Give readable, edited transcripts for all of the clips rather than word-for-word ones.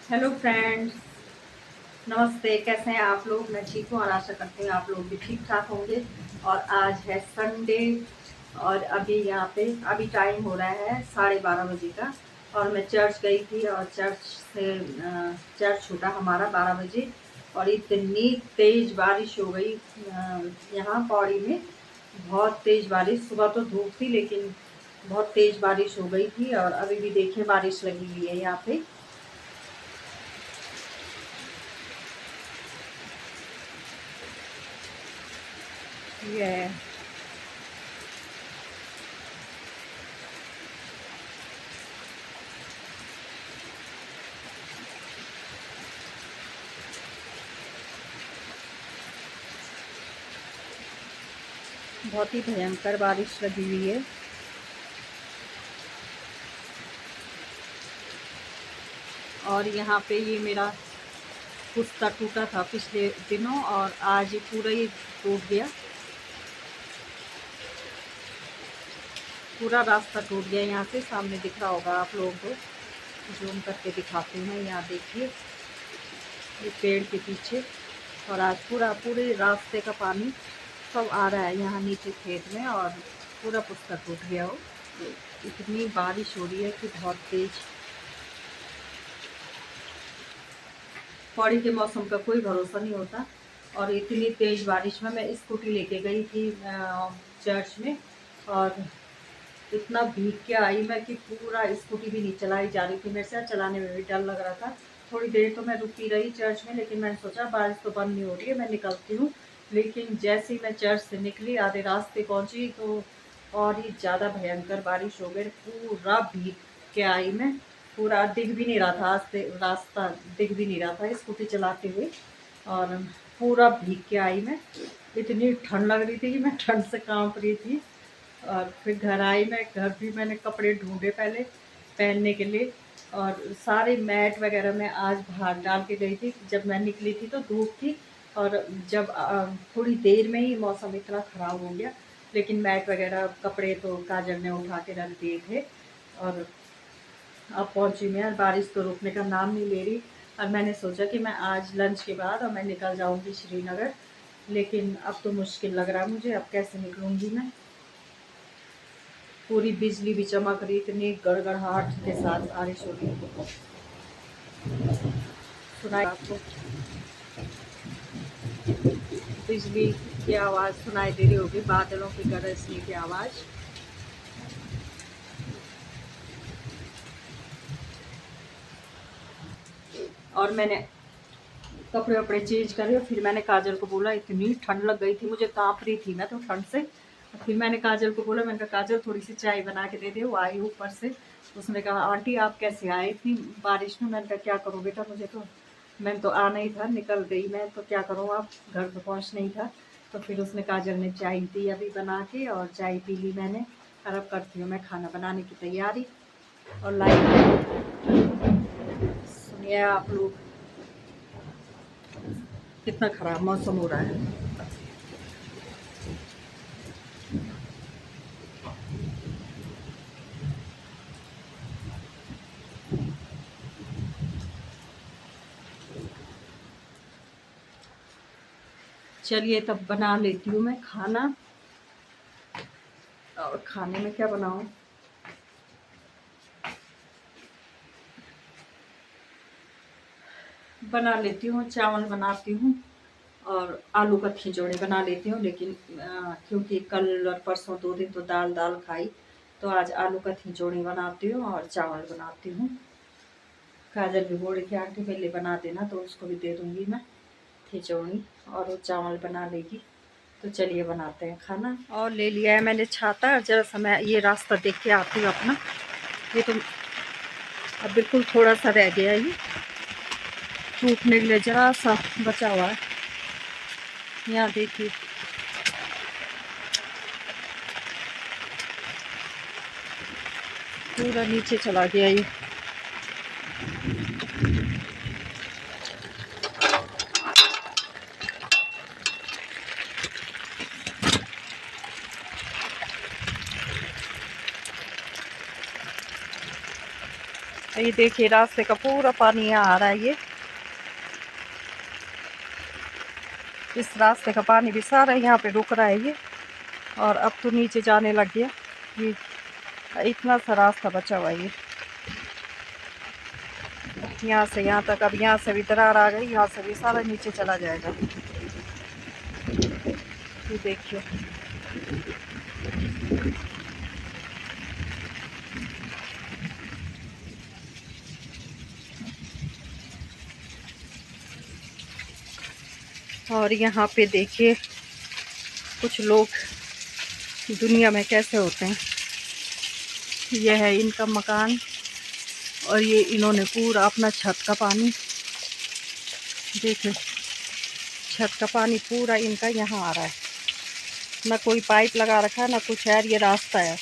Hello friends, नमस्ते। कैसे हैं आप लोग? मैं ठीक हूँ और आशा करती हूँ आप लोग भी ठीक ठाक होंगे। और आज है संडे और अभी यहाँ पे टाइम हो रहा है 12:30 बजे का। और मैं चर्च गई थी और चर्च छूटा हमारा 12 बजे। और इतनी तेज बारिश हो गई यहाँ पौड़ी में। बहुत तेज बारिश, सुबह तो धूप थी लेकिन बहुत तेज बारिश हो गई थी। और अभी भी देखिए बारिश लगी हुई है यहाँ पे। ये बहुत ही भयंकर बारिश लगी हुई है। और यहाँ पे ये मेरा कुत्ता टूटा था पिछले दिनों और आज ये पूरा ही टूट गया। पूरा रास्ता टूट गया। यहाँ से सामने दिख रहा होगा आप लोगों को, जूम करके दिखाती हूँ। यहाँ देखिए ये पेड़ के पीछे। और आज पूरे रास्ते का पानी सब आ रहा है यहाँ नीचे खेत में और पूरा पुस्ता टूट गया हो। तो इतनी बारिश हो रही है कि बहुत तेज। पौड़ी के मौसम का कोई भरोसा नहीं होता। और इतनी तेज बारिश में मैं स्कूटी लेके गई थी चर्च में। और इतना भीग के आई मैं कि पूरा स्कूटी भी नहीं चलाई जा रही थी मेरे से। चलाने में भी डर लग रहा था। थोड़ी देर तो मैं रुकी रही चर्च में, लेकिन मैंने सोचा बारिश तो बंद नहीं हो रही है, मैं निकलती हूँ। लेकिन जैसे ही मैं चर्च से निकली, आधे रास्ते पहुँची तो और ही ज़्यादा भयंकर बारिश हो गई। पूरा भीग के आई मैं। पूरा दिख भी नहीं रहा था, रास्ता दिख भी नहीं रहा था स्कूटी चलाते हुए। और पूरा भीग के आई मैं। इतनी ठंड लग रही थी कि मैं ठंड से कांप रही थी। और फिर घर आई मैं। घर भी मैंने कपड़े ढूंढे पहले पहनने के लिए। और सारे मैट वगैरह मैं आज बाहर डाल के गई थी। जब मैं निकली थी तो धूप थी। और जब थोड़ी देर में ही मौसम इतना ख़राब हो गया। लेकिन मैट वगैरह कपड़े तो काजल ने उठा के रख दिए थे। और अब पहुंची मैं और बारिश तो रुकने का नाम नहीं ले रही। और मैंने सोचा कि मैं आज लंच के बाद और मैं निकल जाऊंगी श्रीनगर। लेकिन अब तो मुश्किल लग रहा है मुझे, अब कैसे निकलूंगी मैं। पूरी बिजली भी चमक रही, इतनी गड़गड़ाहट के साथ बारिश हो रही। सुनाई आपको बिजली की आवाज़ सुनाई दे रही होगी, बादलों की गरजने की आवाज़। और मैंने कपड़े वपड़े चेंज करे और फिर मैंने काजल को बोला, इतनी ठंड लग गई थी मुझे, कांप रही थी मैं तो ठंड से। फिर मैंने काजल को बोला, मैंने कहा काजल थोड़ी सी चाय बना के दे दे। वो आई ऊपर से, उसने कहा आंटी आप कैसे आए इतनी बारिश में? मैंने कहा क्या करूँ बेटा, मुझे तो मैंने तो आना ही था, निकल गई मैं तो क्या करूँ, आप घर पर पहुँचना ही था। तो फिर उसने काजल ने चाय दी अभी बना के और चाय पी ली मैंने। और अब करती हूँ मैं खाना बनाने की तैयारी। और लाइट सुनिए आप लोग, कितना ख़राब मौसम हो रहा है। चलिए तब बना लेती हूँ मैं खाना। और खाने में क्या बनाऊँ? बना लेती हूँ, चावल बनाती हूँ और आलू का खिचड़ी बना लेती हूँ। लेकिन क्योंकि कल और परसों 2 दिन तो दाल दाल खाई, तो आज आलू का खिचड़ी बनाती हूँ और चावल बनाती हूँ। काजल भी बोल रही थी आंटी मेरे लिए बना देना, तो उसको भी दे दूँगी मैं खिचड़ी और वो चावल बना लेगी। तो चलिए बनाते हैं खाना। और ले लिया है मैंने छाता। जरा सा मैं ये रास्ता देख के आती हूँ अपना। ये तो अब बिल्कुल थोड़ा सा रह गया, ये टूटने के लिए जरा सा बचा हुआ है। यहाँ देखिए पूरा नीचे चला गया ये। ये देखिए रास्ते का पूरा पानी यहाँ आ रहा है। ये इस रास्ते का पानी भी सारा यहाँ पे रुक रहा है ये, और अब तो नीचे जाने लग गया। ये इतना सा रास्ता बचा हुआ है ये, यहाँ से यहाँ तक। अब यहाँ से भी दरार आ गई, यहाँ से भी सारा नीचे चला जाएगा। ये देखिए और यहाँ पे देखिए कुछ लोग दुनिया में कैसे होते हैं। यह है इनका मकान, और ये इन्होंने पूरा अपना छत का पानी, देखिए छत का पानी पूरा इनका यहाँ आ रहा है। ना कोई पाइप लगा रखा है ना कुछ है। ये रास्ता है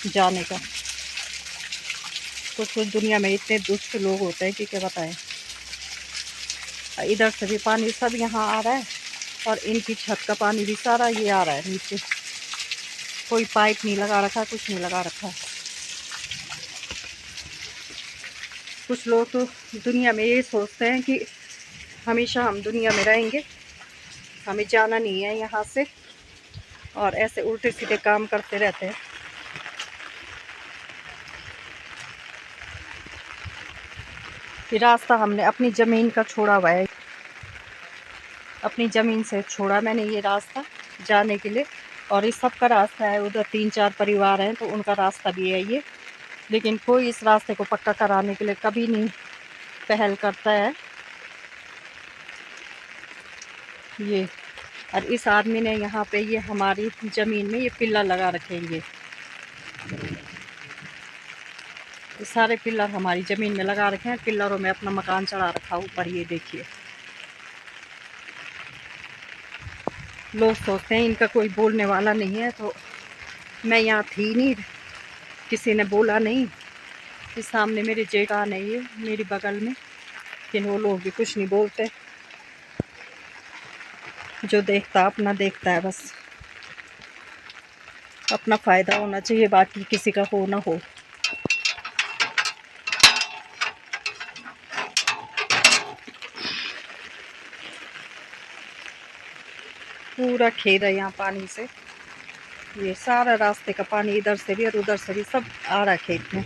जाने का। कुछ दुनिया में इतने दुष्ट लोग होते हैं कि क्या बताएं। इधर से भी पानी सब यहाँ आ रहा है, और इनकी छत का पानी भी सारा ये आ रहा है नीचे। कोई पाइप नहीं लगा रखा, कुछ नहीं लगा रखा। कुछ लोग तो दुनिया में ये सोचते हैं कि हमेशा हम दुनिया में रहेंगे, हमें जाना नहीं है यहाँ से, और ऐसे उल्टे सीधे काम करते रहते हैं। ये रास्ता हमने अपनी ज़मीन का छोड़ा हुआ है, अपनी ज़मीन से छोड़ा मैंने ये रास्ता जाने के लिए। और इस सब का रास्ता है, उधर 3-4 परिवार हैं तो उनका रास्ता भी है ये। लेकिन कोई इस रास्ते को पक्का कराने के लिए कभी नहीं पहल करता है ये। और इस आदमी ने यहाँ पे ये हमारी ज़मीन में ये पिल्लर लगा रखेंगे। ये सारे पिल्लर हमारी ज़मीन में लगा रखे हैं। पिल्लरों में अपना मकान चढ़ा रखा ऊपर। ये देखिए लोग सोचते हैं इनका कोई बोलने वाला नहीं है, तो मैं यहाँ थी नहीं, किसी ने बोला नहीं। इस सामने मेरे जेठान है ये मेरी बगल में, लेकिन वो लोग भी कुछ नहीं बोलते। जो देखता अपना देखता है, बस अपना फ़ायदा होना चाहिए, बाकी किसी का हो ना हो। पूरा खेद है यहाँ पानी से। ये सारा रास्ते का पानी इधर से भी और उधर से भी सब आ रहा है खेत में।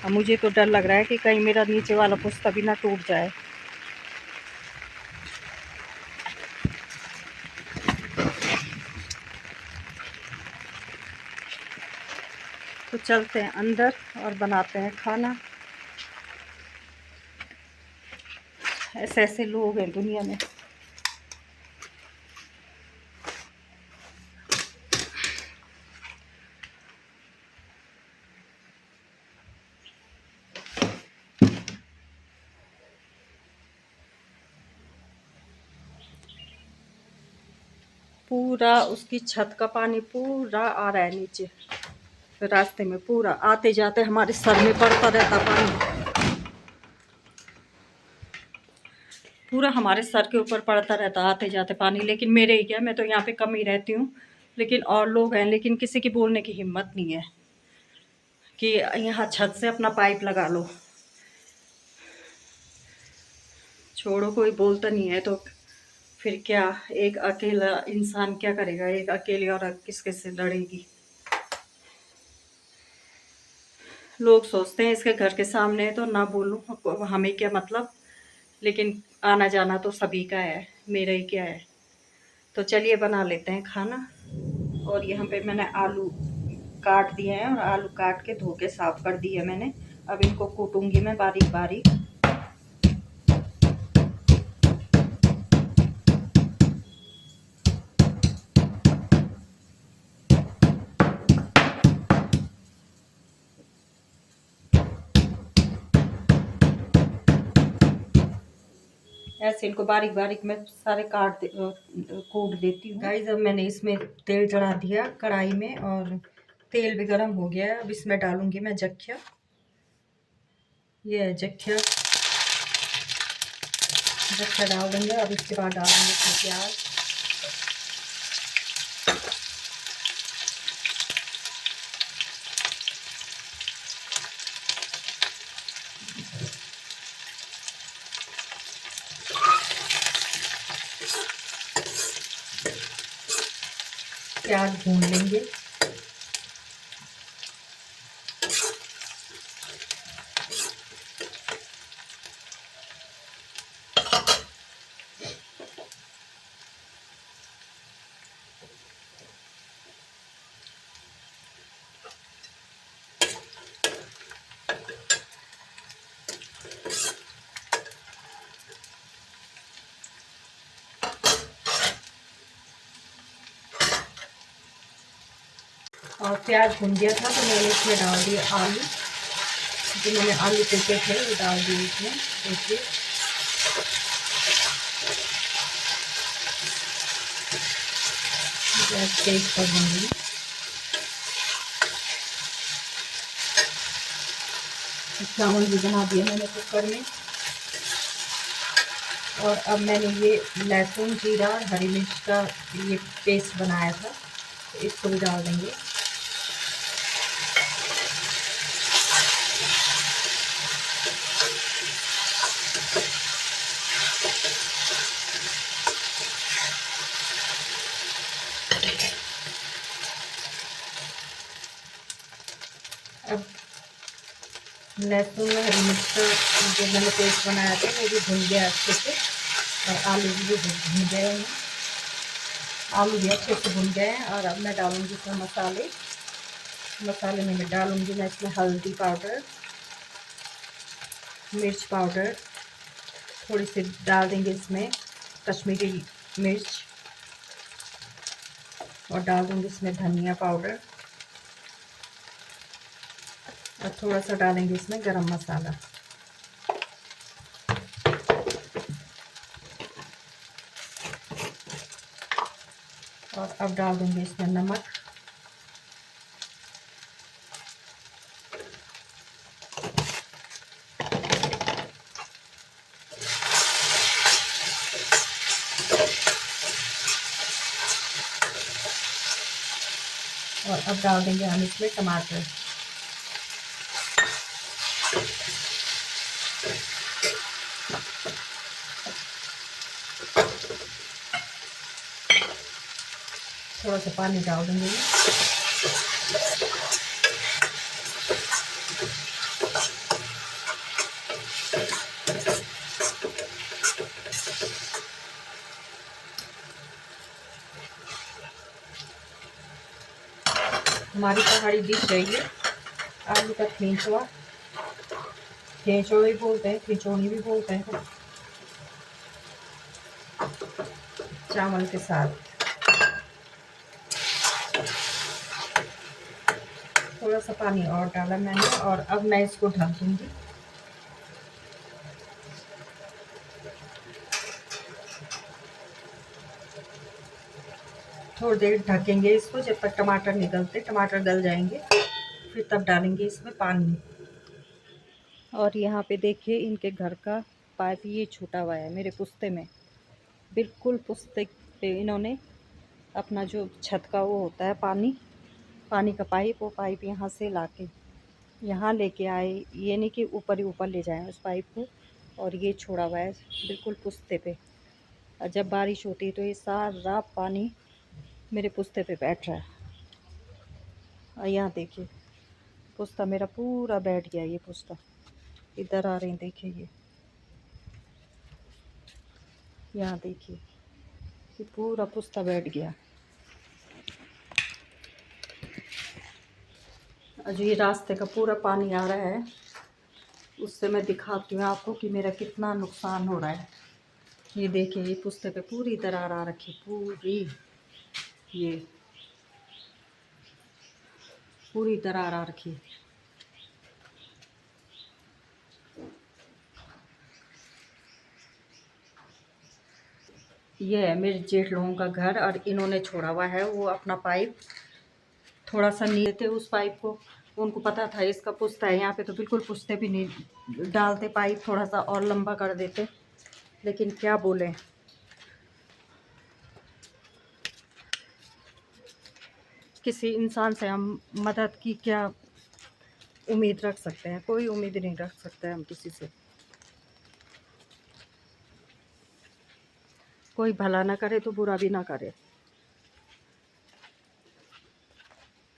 अब मुझे तो डर लग रहा है कि कहीं मेरा नीचे वाला पुश्ता भी ना टूट जाए। तो चलते हैं अंदर और बनाते हैं खाना। ऐसे ऐसे लोग हैं दुनिया में। पूरा उसकी छत का पानी पूरा आ रहा है नीचे रास्ते में। पूरा आते जाते हमारे सर में पड़ता रहता पानी। पूरा हमारे सर के ऊपर पड़ता रहता आते जाते पानी। लेकिन मेरे ही क्या, मैं तो यहाँ पे कम ही रहती हूँ, लेकिन और लोग हैं, लेकिन किसी की बोलने की हिम्मत नहीं है कि यहाँ छत से अपना पाइप लगा लो। छोड़ो, कोई बोलता नहीं है तो फिर क्या, एक अकेला इंसान क्या करेगा। एक अकेली औरत किसके से लड़ेगी। लोग सोचते हैं इसके घर के सामने है तो ना बोलूँ, हमें क्या मतलब। लेकिन आना जाना तो सभी का है, मेरा ही क्या है। तो चलिए बना लेते हैं खाना। और यहाँ पे मैंने आलू काट दिए हैं, और आलू काट के धो के साफ कर दिए मैंने। अब इनको कूटूंगी मैं बारीक बारीक। ऐसे इनको बारीक बारीक मैं सारे कूट देती हूँ। गाइस अब मैंने इसमें तेल चढ़ा दिया कढ़ाई में, और तेल भी गर्म हो गया है। अब इसमें डालूंगी मैं जख्या। ये है जख्या, जख्या डाल देंगे। अब इसके बाद डालेंगे इसमें प्याज। प्याज भून लेंगे। और प्याज भुन गया था तो मैंने इसमें डाल दिया आलू। जो मैंने आलू फेंके थे वो डाल दिए इसमें। देखिए गैस तेज कर दूँगी। चावल भी बना दिए मैंने कुकर में। और अब मैंने ये लहसुन जीरा और हरी मिर्च का ये पेस्ट बनाया था तो इसको भी डाल देंगे। अब लहसुन और हरी मिर्च का जो मैंने पेस्ट बनाया था वो भी भुन गया अच्छे से और आलू भी भुन गए हैं। आलू भी अच्छे से भुन गए हैं। और अब मैं डालूँगी इसमें मसाले में मैं डालूँगी मैं इसमें हल्दी पाउडर, मिर्च पाउडर, थोड़ी सी डाल देंगे इसमें कश्मीरी मिर्च और डाल दूँगी इसमें धनिया पाउडर और थोड़ा सा डालेंगे इसमें गरम मसाला। और अब डाल दूँगी इसमें नमक। और अब डाल देंगे हम इसमें टमाटर। थोड़ा सा पानी डाल देंगे। हमारी पहाड़ी डिश है ये आलू का ठेंचुआ। ठेंचुआ भी बोलते हैं, खिचौड़ी भी बोलते हैं। चावल के साथ थोड़ा सा पानी और डाला मैंने और अब मैं इसको ढक दूँगी। थोड़ी देर ढकेंगे इसको जब तक टमाटर निकलते, टमाटर गल जाएंगे फिर तब डालेंगे इसमें पानी। और यहाँ पे देखिए इनके घर का पाइप ये छूटा हुआ है मेरे पुश्ते में, बिल्कुल पुश्ते पे इन्होंने अपना जो छत का वो होता है पानी का पाइप, वो पाइप यहाँ से लाके यहाँ लेके आए। ये नहीं कि ऊपर ही ऊपर ले जाएं उस पाइप को। और ये छोड़ा हुआ है बिल्कुल पुश्ते पे। और जब बारिश होती है तो ये सारा पानी मेरे पुश्ते पे बैठ रहा है। और यहाँ देखिए पुश्ता मेरा पूरा बैठ गया। ये पुश्ता इधर आ रहे हैं, देखिए ये यहाँ देखिए ये पूरा पुश्ता बैठ गया। जो ये रास्ते का पूरा पानी आ रहा है उससे मैं दिखाती हूँ आपको कि मेरा कितना नुकसान हो रहा है। ये देखिए ये पुश्ते पे पूरी दरार आ रखी, ये पूरी दरार आ रखी। ये है मेरे जेठ लोगों का घर और इन्होंने छोड़ा हुआ है वो अपना पाइप थोड़ा सा नीचे थे उस पाइप को। उनको पता था इसका पुश्ता है यहाँ पे तो बिल्कुल पुश्ते भी नहीं डालते, पाइप थोड़ा सा और लंबा कर देते। लेकिन क्या बोले, किसी इंसान से हम मदद की क्या उम्मीद रख सकते हैं? कोई उम्मीद नहीं रख सकते हम किसी से। कोई भला ना करे तो बुरा भी ना करे।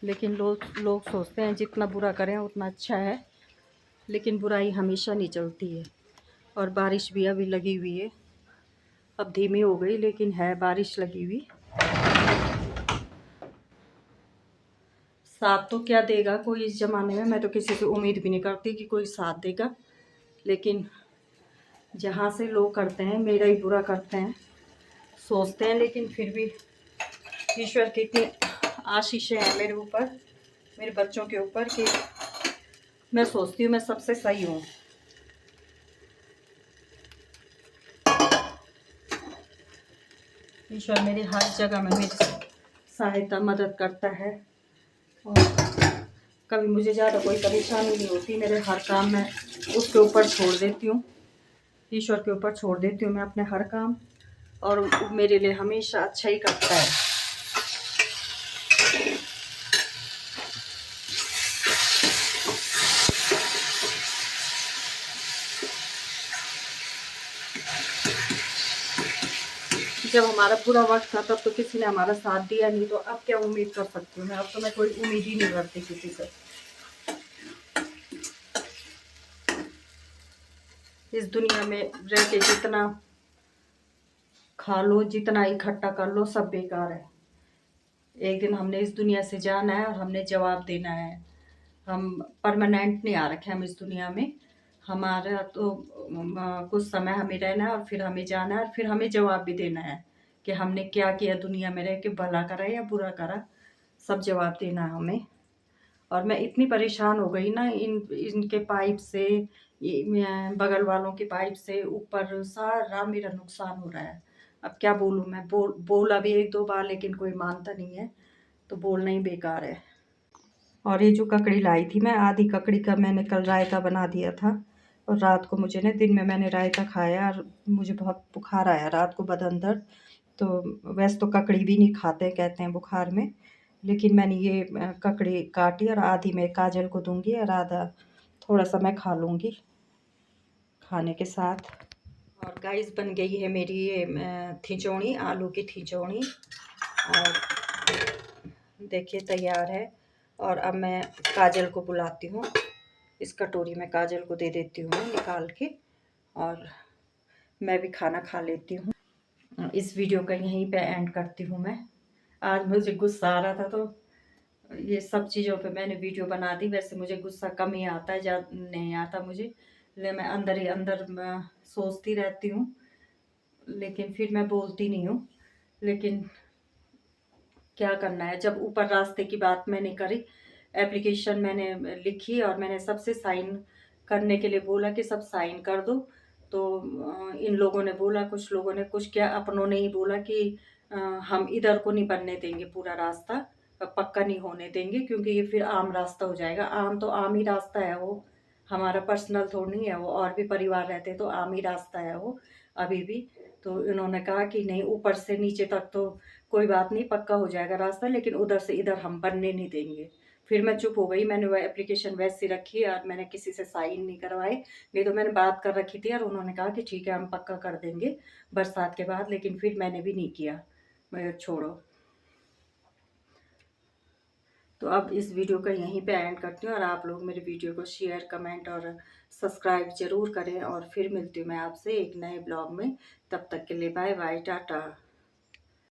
लेकिन लोग सोचते हैं जितना बुरा करें उतना अच्छा है, लेकिन बुराई हमेशा नहीं चलती है। और बारिश भी अभी लगी हुई है, अब धीमी हो गई लेकिन है बारिश लगी हुई। साथ तो क्या देगा कोई इस ज़माने में, मैं तो किसी से उम्मीद भी नहीं करती कि कोई साथ देगा, लेकिन जहाँ से लोग करते हैं मेरा ही बुरा करते हैं, सोचते हैं, लेकिन फिर भी ईश्वर की इतनी आशीषें हैं मेरे ऊपर, मेरे बच्चों के ऊपर, कि मैं सोचती हूँ मैं सबसे सही हूँ। ईश्वर मेरी हर जगह में मेरी सहायता मदद करता है, और कभी मुझे ज़्यादा कोई परेशानी नहीं होती। मेरे हर काम मैं उसके ऊपर छोड़ देती हूँ, ईश्वर के ऊपर छोड़ देती हूँ मैं अपने हर काम, और वो मेरे लिए हमेशा अच्छा ही करता है। जब हमारा पूरा वक्त था तब तो किसी ने हमारा साथ दिया नहीं, तो अब क्या उम्मीद कर सकती हूँ मैं? अब तो मैं कोई उम्मीद ही नहीं करती किसी से। इस दुनिया में रह के जितना खा लो, जितना इकट्ठा कर लो, सब बेकार है। एक दिन हमने इस दुनिया से जाना है और हमने जवाब देना है। हम परमानेंट नहीं आ रखे हम इस दुनिया में। हमारा तो कुछ समय हमें रहना है और फिर हमें जाना है, और फिर हमें जवाब भी देना है कि हमने क्या किया दुनिया में रह के, भला करा या बुरा करा, सब जवाब देना है हमें। और मैं इतनी परेशान हो गई ना इनके पाइप से, बगल वालों के पाइप से, ऊपर सारा मेरा नुकसान हो रहा है। अब क्या बोलूँ मैं? बोला भी एक दो बार लेकिन कोई मानता नहीं है, तो बोलना ही बेकार है। और ये जो ककड़ी लाई थी मैं, आधी ककड़ी का मैंने कल रायता बना दिया था, और रात को मुझे ना, दिन में मैंने रायता खाया और मुझे बहुत बुखार आया रात को, बदन दर्द। तो वैसे तो ककड़ी भी नहीं खाते कहते हैं बुखार में, लेकिन मैंने ये ककड़ी काटी और आधी मैं काजल को दूंगी और आधा थोड़ा सा मैं खा लूँगी खाने के साथ। और गाइस बन गई है मेरी ये थिचौड़ी, आलू की थिचौड़ी, और देखिए तैयार है। और अब मैं काजल को बुलाती हूँ, इस कटोरी में काजल को दे देती हूँ मैं निकाल के, और मैं भी खाना खा लेती हूँ। इस वीडियो का यहीं पे एंड करती हूँ मैं। आज मुझे गुस्सा आ रहा था तो ये सब चीज़ों पे मैंने वीडियो बना दी। वैसे मुझे गुस्सा कम ही आता है, ज़्यादा नहीं आता मुझे, ले मैं अंदर ही अंदर सोचती रहती हूँ, लेकिन फिर मैं बोलती नहीं हूँ। लेकिन क्या करना है, जब ऊपर रास्ते की बात मैंने करी, एप्लीकेशन मैंने लिखी और मैंने सबसे साइन करने के लिए बोला कि सब साइन कर दो, तो इन लोगों ने बोला, कुछ लोगों ने, कुछ क्या अपनों ने ही बोला कि हम इधर को नहीं बनने देंगे, पूरा रास्ता पक्का नहीं होने देंगे, क्योंकि ये फिर आम रास्ता हो जाएगा। आम तो आम ही रास्ता है वो, हमारा पर्सनल थोड़ी है वो, और भी परिवार रहते तो आम ही रास्ता है वो अभी भी। तो इन्होंने कहा कि नहीं, ऊपर से नीचे तक तो कोई बात नहीं, पक्का हो जाएगा रास्ता, लेकिन उधर से इधर हम बनने नहीं देंगे। फिर मैं चुप हो गई, मैंने वह एप्लीकेशन वैसे रखी और मैंने किसी से साइन नहीं करवाए। नहीं तो मैंने बात कर रखी थी और उन्होंने कहा कि ठीक है हम पक्का कर देंगे बरसात के बाद, लेकिन फिर मैंने भी नहीं किया। मैं छोड़ो। तो अब इस वीडियो का यहीं पे एंड करती हूँ, और आप लोग मेरे वीडियो को शेयर, कमेंट और सब्सक्राइब ज़रूर करें, और फिर मिलती हूँ मैं आपसे एक नए ब्लॉग में। तब तक के लिए बाय बाय, टाटा।